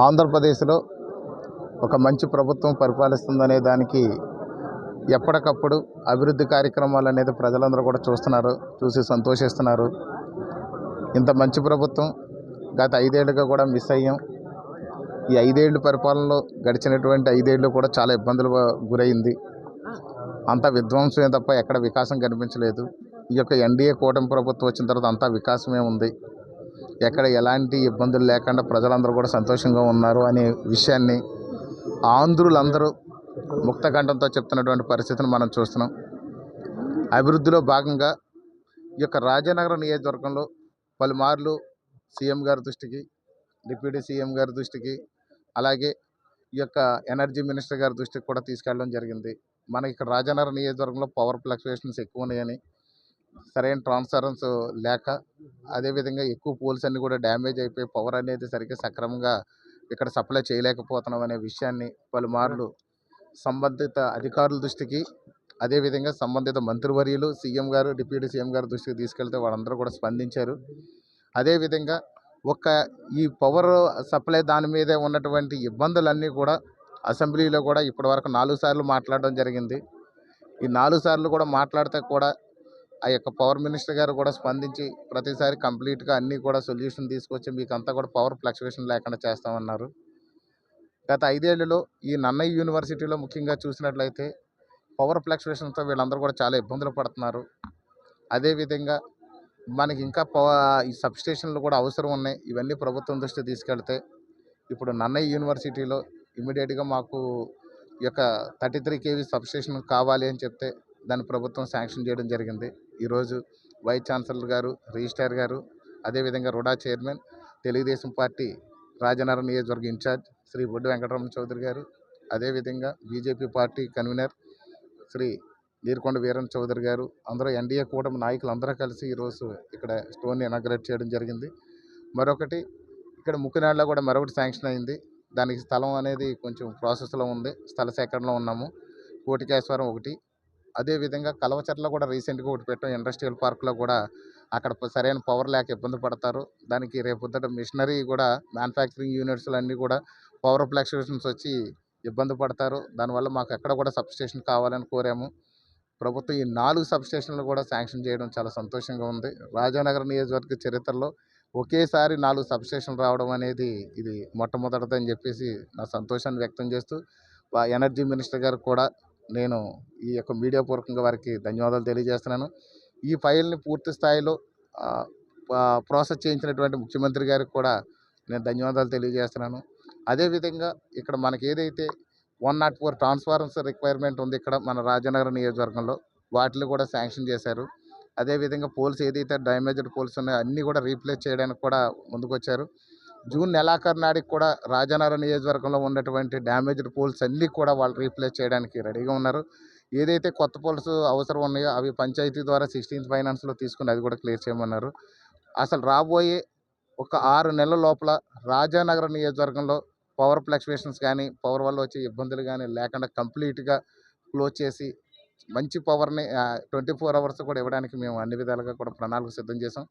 ఆంధ్రప్రదేశ్లో ఒక మంచి ప్రభుత్వం పరిపాలిస్తుందనే దానికి ఎప్పటికప్పుడు అభివృద్ధి కార్యక్రమాలు అనేది ప్రజలందరూ కూడా చూసి సంతోషిస్తున్నారు. ఇంత మంచి ప్రభుత్వం గత 5 ఏళ్ళుగా కూడా మిస్ అయ్యాం. ఈ 5 ఏళ్ళు పరిపాలనలో గడిచినటువంటి 5 ఏళ్ళు కూడా చాలా ఇబ్బందులు గురైంది. అంతా విధ్వంసమే తప్ప ఎక్కడ వికాసం కనిపించలేదు. ఈ యొక్క ఎన్డీఏ కూటమి ప్రభుత్వం వచ్చిన తర్వాత అంతా వికాసమే ఉంది. ఎక్కడ ఎలాంటి ఇబ్బందులు లేకుండా ప్రజలందరూ కూడా సంతోషంగా ఉన్నారు అనే విషయాన్ని ఆంధ్రులందరూ ముక్తకంఠంతో చెప్తున్నటువంటి పరిస్థితిని మనం చూస్తున్నాం. అభివృద్ధిలో భాగంగా ఈ యొక్క రాజానగరం నియోజకవర్గంలో పలుమార్లు సీఎం గారి దృష్టికి, డిప్యూటీ సీఎం గారి దృష్టికి, అలాగే ఈ యొక్క ఎనర్జీ మినిస్టర్ గారి దృష్టికి కూడా తీసుకెళ్ళడం జరిగింది. మనకి ఇక్కడ రాజానగరం నియోజకవర్గంలో పవర్ ఫ్లక్చుయేషన్స్ ఎక్కువ ఉన్నాయని, సరైన ట్రాన్స్ఫార్మర్స్ లేక, అదేవిధంగా ఎక్కువ పోల్స్ అన్నీ కూడా డ్యామేజ్ అయిపోయి పవర్ అనేది సరిగ్గా సక్రమంగా ఇక్కడ సప్లై చేయలేకపోతున్నాం అనే విషయాన్ని పలుమార్లు సంబంధిత అధికారుల దృష్టికి, అదేవిధంగా సంబంధిత మంత్రివర్యులు, సీఎం గారు, డిప్యూటీ సీఎం గారి దృష్టికి తీసుకెళ్తే వాళ్ళందరూ కూడా స్పందించారు. అదేవిధంగా ఈ పవర్ సప్లై దాని మీదే ఉన్నటువంటి ఇబ్బందులన్నీ కూడా అసెంబ్లీలో కూడా ఇప్పటివరకు 4 సార్లు మాట్లాడడం జరిగింది. ఈ 4 సార్లు కూడా మాట్లాడితే కూడా ఆ యొక్క పవర్ మినిస్టర్ గారు కూడా స్పందించి ప్రతిసారి కంప్లీట్గా అన్నీ కూడా సొల్యూషన్ తీసుకొచ్చి మీకు అంతా కూడా పవర్ ఫ్లక్చువేషన్ లేకుండా చేస్తామన్నారు. గత 5 ఏళ్లలో ఈ నన్నయ్య యూనివర్సిటీలో ముఖ్యంగా చూసినట్లయితే పవర్ ఫ్లక్చువేషన్తో వీళ్ళందరూ కూడా చాలా ఇబ్బందులు పడుతున్నారు. అదేవిధంగా మనకి ఇంకా ఈ సబ్స్టేషన్లు కూడా అవసరం ఉన్నాయి. ఇవన్నీ ప్రభుత్వం దృష్టికి తీసుకెళ్తే ఇప్పుడు నన్నయ్య యూనివర్సిటీలో ఇమీడియట్గా మాకు ఈ యొక్క 33 kV సబ్స్టేషన్ కావాలి అని చెప్తే దాన్ని ప్రభుత్వం శాంక్షన్ చేయడం జరిగింది. ఈరోజు వైస్ ఛాన్సలర్ గారు, రిజిస్ట్రార్ గారు, అదేవిధంగా రుడా చైర్మన్, తెలుగుదేశం పార్టీ రాజానగరం నియోజకవర్గ ఇన్ఛార్జ్ శ్రీ బొడ్డు వెంకటరమణ చౌదరి గారు, అదేవిధంగా BJP party convener Shri Neerukonda Veeran Chowdary గారు, అందరూ ఎన్డీఏ కూటమి నాయకులు అందరూ కలిసి ఈరోజు ఇక్కడ స్టోన్ని ఇనాగ్రేట్ చేయడం జరిగింది. మరొకటి ఇక్కడ ముక్కునాడులో కూడా మరొకటి శాంక్షన్ అయింది. దానికి స్థలం అనేది కొంచెం ప్రాసెస్లో ఉంది. స్థల సేకరణలో ఉన్నాము. కోటికేశ్వరం ఒకటి, అదేవిధంగా కలవచర్లో కూడా రీసెంట్గా ఒకటి పెట్టాం. ఇండస్ట్రియల్ పార్క్లో కూడా అక్కడ సరైన పవర్ లేక ఇబ్బంది పడతారు. దానికి రేపొద్దుట మిషనరీ కూడా మ్యానుఫ్యాక్చరింగ్ యూనిట్స్లు అన్నీ కూడా పవర్ ఫ్లక్చుయేషన్స్ వచ్చి ఇబ్బంది పడతారు. దానివల్ల మాకు ఎక్కడ కూడా సబ్స్టేషన్ కావాలని కోరాము. ప్రభుత్వం ఈ 4 సబ్స్టేషన్లు కూడా శాంక్షన్ చేయడం చాలా సంతోషంగా ఉంది. రాజానగరం నియోజకవర్గ చరిత్రలో ఒకేసారి 4 సబ్స్టేషన్లు రావడం అనేది ఇది మొట్టమొదటిదని చెప్పేసి నా సంతోషాన్ని వ్యక్తం చేస్తూ, ఎనర్జీ మినిస్టర్ గారికి కూడా నేను ఈ యొక్క మీడియా పూర్వకంగా వారికి ధన్యవాదాలు తెలియజేస్తున్నాను. ఈ ఫైల్ని పూర్తి స్థాయిలో ప్రాసెస్ చేయించినటువంటి ముఖ్యమంత్రి గారికి కూడా నేను ధన్యవాదాలు తెలియజేస్తున్నాను. అదేవిధంగా ఇక్కడ మనకి ఏదైతే 104 ట్రాన్స్ఫార్మర్స్ రిక్వైర్మెంట్ ఉంది ఇక్కడ మన రాజానగరం నియోజకవర్గంలో, వాటిని కూడా శాంక్షన్ చేశారు. అదేవిధంగా పోల్స్ ఏదైతే డ్యామేజ్డ్ పోల్స్ ఉన్నాయో అన్నీ కూడా రీప్లేస్ చేయడానికి కూడా ముందుకొచ్చారు. జూన్ నెలాఖరు నాటికి కూడా రాజానగరం నియోజకవర్గంలో ఉన్నటువంటి డ్యామేజ్డ్ పోల్స్ అన్నీ కూడా వాళ్ళు రీప్లేస్ చేయడానికి రెడీగా ఉన్నారు. ఏదైతే కొత్త పోల్స్ అవసరం ఉన్నాయో అవి పంచాయతీ ద్వారా 16th ఫైనాన్స్లో తీసుకుని అది కూడా క్లియర్ చేయమన్నారు. అసలు రాబోయే ఒక 6 నెలల లోపల రాజానగరం నియోజకవర్గంలో పవర్ ఫ్లక్చువేషన్స్ కానీ, పవర్ వల్ల వచ్చే ఇబ్బందులు కానీ లేకుండా కంప్లీట్గా క్లోజ్ చేసి మంచి పవర్ని 24 hours కూడా ఇవ్వడానికి మేము అన్ని విధాలుగా కూడా ప్రణాళిక సిద్ధం చేసాం.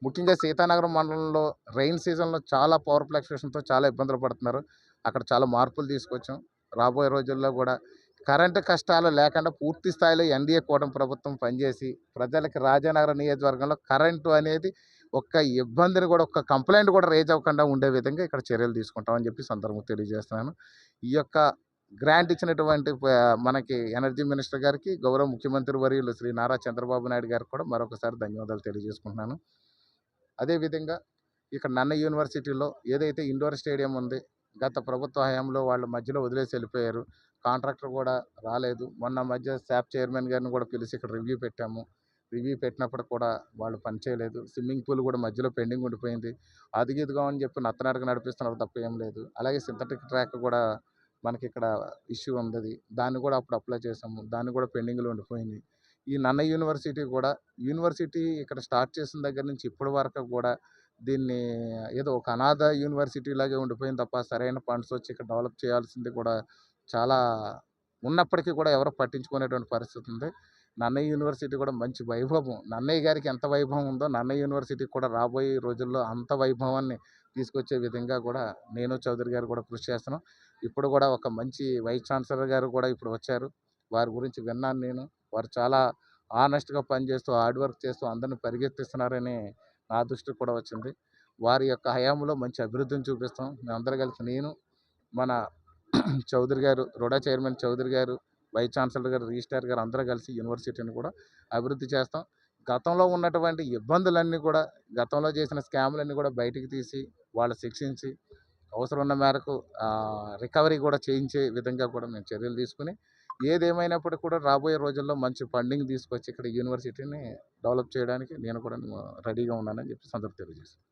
ముఖ్యంగా సీతానగరం మండలంలో రైన్ సీజన్లో చాలా పవర్ ఫ్లక్చువేషన్తో చాలా ఇబ్బందులు పడుతున్నారు. అక్కడ చాలా మార్పులు తీసుకొచ్చాం. రాబోయే రోజుల్లో కూడా కరెంటు కష్టాలు లేకుండా పూర్తి స్థాయిలో ఎన్డీఏ కూటమి ప్రభుత్వం పనిచేసి ప్రజలకి రాజానగరం నియోజకవర్గంలో కరెంటు అనేది ఒక్క ఇబ్బందిని కూడా, ఒక్క కంప్లైంట్ కూడా రేజ్ అవ్వకుండా ఉండే విధంగా ఇక్కడ చర్యలు తీసుకుంటామని చెప్పి సందర్భంగా తెలియజేస్తున్నాను. ఈ యొక్క గ్రాంట్ ఇచ్చినటువంటి మనకి ఎనర్జీ మినిస్టర్ గారికి, గౌరవ ముఖ్యమంత్రి వర్యులు శ్రీ నారా చంద్రబాబు నాయుడు గారికి కూడా మరొకసారి ధన్యవాదాలు తెలియజేసుకుంటున్నాను. అదేవిధంగా ఇక్కడ నన్నయ్య యూనివర్సిటీలో ఏదైతే ఇండోర్ స్టేడియం ఉంది, గత ప్రభుత్వ హయాంలో వాళ్ళు మధ్యలో వదిలేసి వెళ్ళిపోయారు. కాంట్రాక్టర్ కూడా రాలేదు. మొన్న మధ్య శాప్ చైర్మన్ గారిని కూడా పిలిచి ఇక్కడ రివ్యూ పెట్టాము. రివ్యూ పెట్టినప్పుడు కూడా వాళ్ళు పనిచేయలేదు. స్విమ్మింగ్ పూల్ కూడా మధ్యలో పెండింగ్ ఉండిపోయింది. అదిగిదిగా అని చెప్పి నత్తనడక నడిపిస్తున్నారు తప్ప ఏం లేదు. అలాగే సింథటిక్ ట్రాక్ కూడా మనకి ఇక్కడ ఇష్యూ ఉంది. దాన్ని కూడా అప్పుడు అప్లై చేసాము. దాన్ని కూడా పెండింగ్లో ఉండిపోయింది. ఈ నన్నయ్య యూనివర్సిటీ ఇక్కడ స్టార్ట్ చేసిన దగ్గర నుంచి ఇప్పటి వరకు కూడా దీన్ని ఏదో ఒక అనాథ యూనివర్సిటీ లాగే ఉండిపోయింది తప్ప సరైన ఫండ్స్ వచ్చి ఇక్కడ డెవలప్ చేయాల్సింది కూడా చాలా ఉన్నప్పటికీ కూడా ఎవరు పట్టించుకునేటువంటి పరిస్థితి ఉంది. నన్నయ్య యూనివర్సిటీ కూడా మంచి వైభవం, నన్నయ్య గారికి ఎంత వైభవం ఉందో నన్నయ్య యూనివర్సిటీకి కూడా రాబోయే రోజుల్లో అంత వైభవాన్ని తీసుకొచ్చే విధంగా కూడా నేను చౌదరి గారు కూడా కృషి చేస్తున్నాం. ఇప్పుడు కూడా ఒక మంచి వైస్ ఛాన్సలర్ గారు కూడా ఇప్పుడు వచ్చారు. వారి గురించి విన్నాను నేను. వారు చాలా ఆనెస్ట్‌గా పనిచేస్తూ, హార్డ్ వర్క్ చేస్తూ అందరిని పరిగెత్తిస్తున్నారని నా దృష్టికి కూడా వచ్చింది. వారి యొక్క హయాంలో మంచి అభివృద్ధిని చూపిస్తాం. మేమందరం కలిసి నేను, మన చౌదరి గారు, రుడా చైర్మన్ చౌదరి గారు, వైస్ ఛాన్సలర్ గారు, రిజిస్ట్రార్ గారు అందరూ కలిసి యూనివర్సిటీని కూడా అభివృద్ధి చేస్తాం. గతంలో ఉన్నటువంటి ఇబ్బందులన్నీ కూడా, గతంలో చేసిన స్కాములన్నీ కూడా బయటికి తీసి, వాళ్ళు శిక్షించి, అవసరం ఉన్న మేరకు రికవరీ కూడా చేయించే విధంగా కూడా మేము చర్యలు తీసుకుని, ఏదేమైనప్పటికీ కూడా రాబోయే రోజుల్లో మంచి ఫండింగ్ తీసుకొచ్చి ఇక్కడ యూనివర్సిటీని డెవలప్ చేయడానికి నేను కూడా రెడీగా ఉన్నానని చెప్పి సందర్భంగా తెలియజేస్తాను.